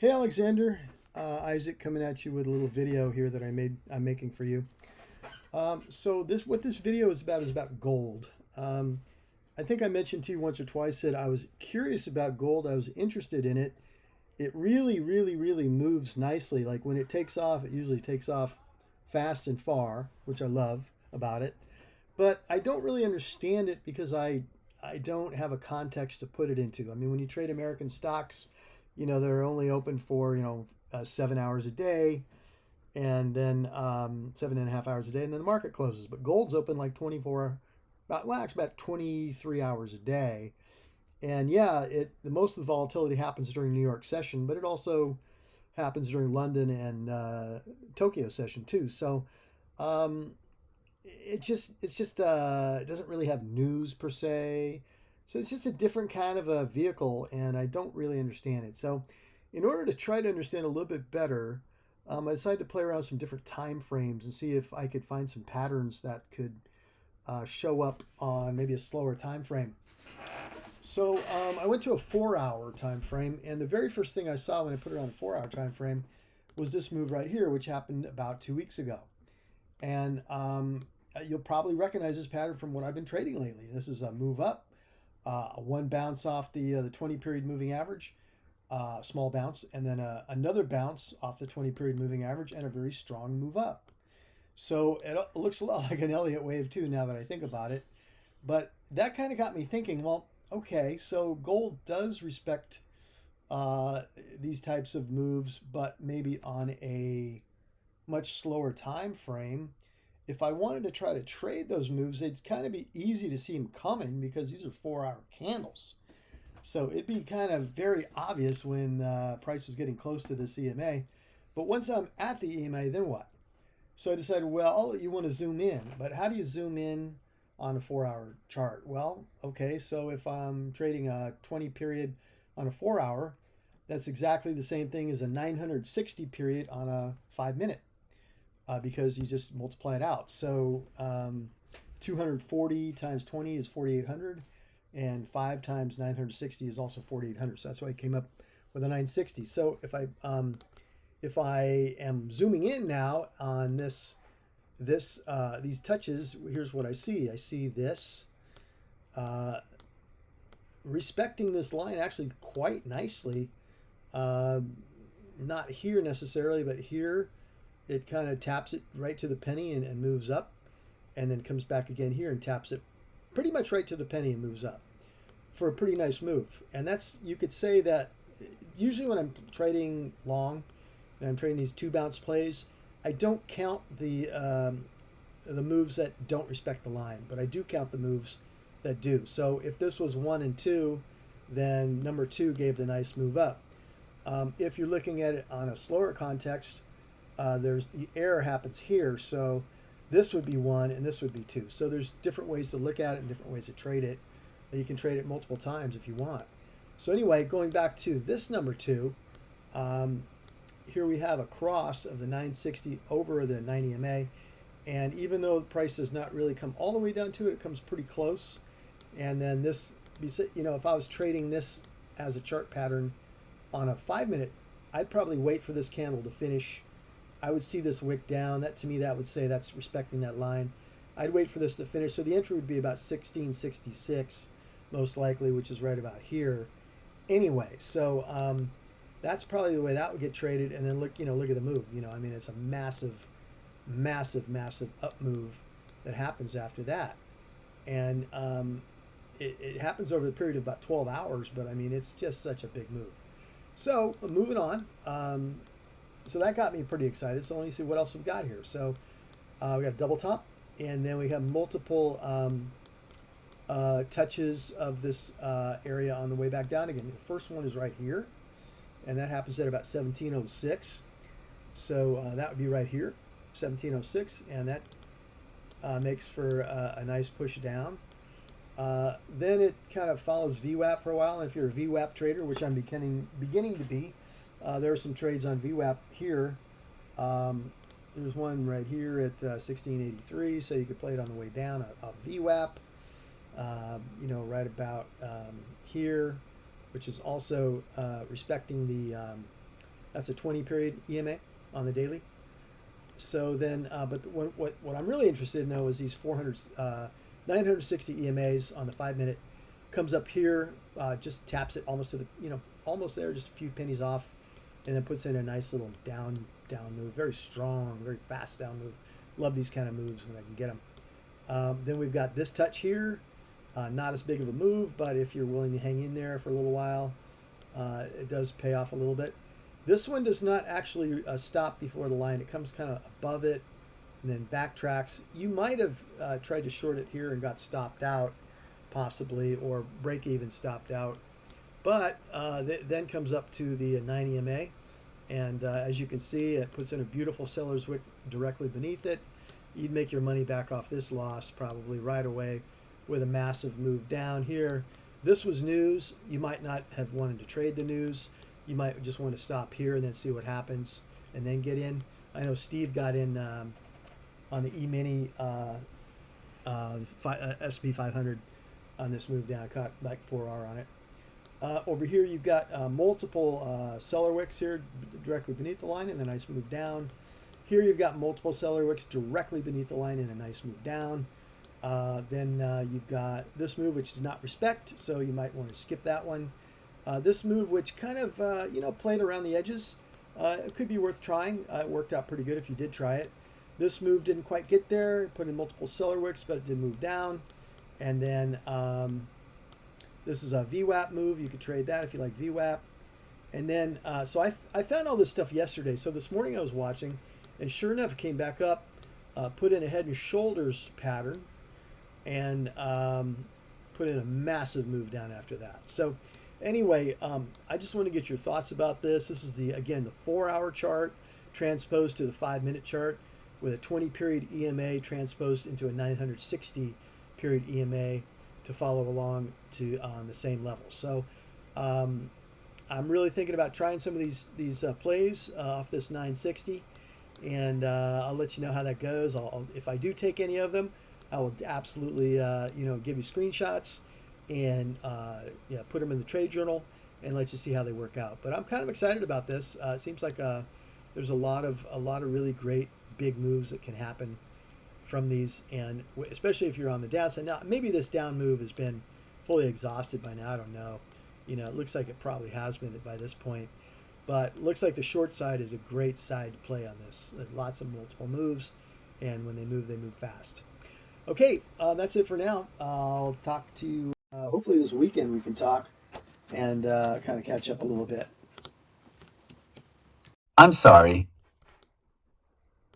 Hey Alexander, Isaac coming at you with a little video here that I'm making for you. So what this video is about gold. I think I mentioned to you once or twice that I was curious about gold. I was interested in it. It really moves nicely. Like when it takes off, it usually takes off fast and far, which I love about it. But I don't really understand it because I don't have a context to put it into. I mean, when you trade American stocks, they're only open for 7 hours a day, and then 7.5 hours a day, and then the market closes. But gold's open like 24, actually about 23 hours a day. And yeah, the most of the volatility happens during New York session, but it also happens during London and Tokyo session too. So um, it doesn't really have news per se. So it's just a different kind of a vehicle, and I don't really understand it. So in order to try to understand a little bit better, I decided to play around with some different time frames and see if I could find some patterns that could show up on maybe a slower time frame. So I went to a 4 hour time frame, and the very first thing I saw when I put it on a 4 hour time frame was this move right here, which happened about 2 weeks ago. And you'll probably recognize this pattern from what I've been trading lately. This is a move up, one bounce off the 20 period moving average, small bounce, and then another bounce off the 20 period moving average, and a very strong move up. So it looks a lot like an Elliott wave too, now that I think about it. But that kind of got me thinking, well, okay, so gold does respect these types of moves, but maybe on a much slower time frame. If I wanted to try to trade those moves, it'd kind of be easy to see them coming because these are 4 hour candles. So it'd be kind of very obvious when price was getting close to this EMA. But once I'm at the EMA, then what? So I decided, well, you want to zoom in, but how do you zoom in on a 4 hour chart? Well, okay, so if I'm trading a 20 period on a 4 hour, that's exactly the same thing as a 960 period on a 5 minute. Because you just multiply it out. So 240 times 20 is 4,800, and 5 times 960 is also 4,800. So that's why I came up with a 960. So if I am zooming in now on these touches, here's what I see. I see this respecting this line actually quite nicely. Not here necessarily, but here it kind of taps it right to the penny and moves up, and then comes back again here and taps it pretty much right to the penny and moves up for a pretty nice move. And that's, you could say that usually when I'm trading long and I'm trading these two bounce plays, I don't count the moves that don't respect the line, but I do count the moves that do. So if this was 1 and 2, then number 2 gave the nice move up. If you're looking at it on a slower context, there's the error happens here, so this would be 1 and this would be 2. So there's different ways to look at it and different ways to trade it. You can trade it multiple times if you want. So anyway, going back to this number 2, here we have a cross of the 960 over the 90 MA, and even though the price does not really come all the way down to it, it comes pretty close. And then this, if I was trading this as a chart pattern on a 5 minute, I'd probably wait for this candle to finish. I would see this wick down. That, to me, that would say that's respecting that line. I'd wait for this to finish. So the entry would be about 1666, most likely, which is right about here. Anyway, so that's probably the way that would get traded. And then look at the move. I mean, it's a massive up move that happens after that. And it happens over the period of about 12 hours, but I mean, it's just such a big move. So moving on. So that got me pretty excited. So let me see what else we've got here. So we got a double top, and then we have multiple touches of this area on the way back down again. The first one is right here, and that happens at about 1706. So that would be right here, 1706, and that makes for a nice push down. Then it kind of follows VWAP for a while, and if you're a VWAP trader, which I'm beginning to be, there are some trades on VWAP here. There's one right here at 1683, so you could play it on the way down, a VWAP, right about here, which is also respecting That's a 20 period EMA on the daily. So then, but what I'm really interested in though is these 960 EMAs on the 5 minute. Comes up here, just taps it almost to the, almost there, just a few pennies off, and then puts in a nice little down move. Very strong, very fast down move. Love these kind of moves when I can get them. Then we've got this touch here. Not as big of a move, but if you're willing to hang in there for a little while, it does pay off a little bit. This one does not actually stop before the line. It comes kind of above it and then backtracks. You might have tried to short it here and got stopped out, possibly, or break even stopped out. But then comes up to the 9 EMA. And as you can see, it puts in a beautiful seller's wick directly beneath it. You'd make your money back off this loss probably right away with a massive move down here. This was news. You might not have wanted to trade the news. You might just want to stop here and then see what happens and then get in. I know Steve got in on the E-mini SP 500 on this move down. I caught like 4R on it. Over here you've got multiple seller wicks here directly beneath the line and a nice move down. Here you've got multiple seller wicks directly beneath the line and a nice move down. Then you've got this move which did not respect, so you might want to skip that one. This move which kind of played around the edges, it could be worth trying. It worked out pretty good if you did try it. This move didn't quite get there, put in multiple seller wicks, but it did move down. And then this is a VWAP move. You could trade that if you like VWAP. And then, so I found all this stuff yesterday. So this morning I was watching, and sure enough, it came back up, put in a head and shoulders pattern, and put in a massive move down after that. So anyway, I just want to get your thoughts about this. This is again the 4-hour chart transposed to the 5-minute chart with a 20 period EMA transposed into a 960 period EMA to follow along to on the same level. So I'm really thinking about trying some of these plays off this 960, and I'll let you know how that goes. If I do take any of them, I will absolutely give you screenshots and put them in the trade journal and let you see how they work out. But I'm kind of excited about this. It seems like there's a lot of really great big moves that can happen from these, and especially if you're on the downside. Now maybe this down move has been fully exhausted by now. I don't know. It looks like it probably has been by this point, but it looks like the short side is a great side to play on this. Lots of multiple moves, and when they move fast. Okay, that's it for now. I'll talk to you hopefully this weekend. We can talk and kind of catch up a little bit. I'm sorry,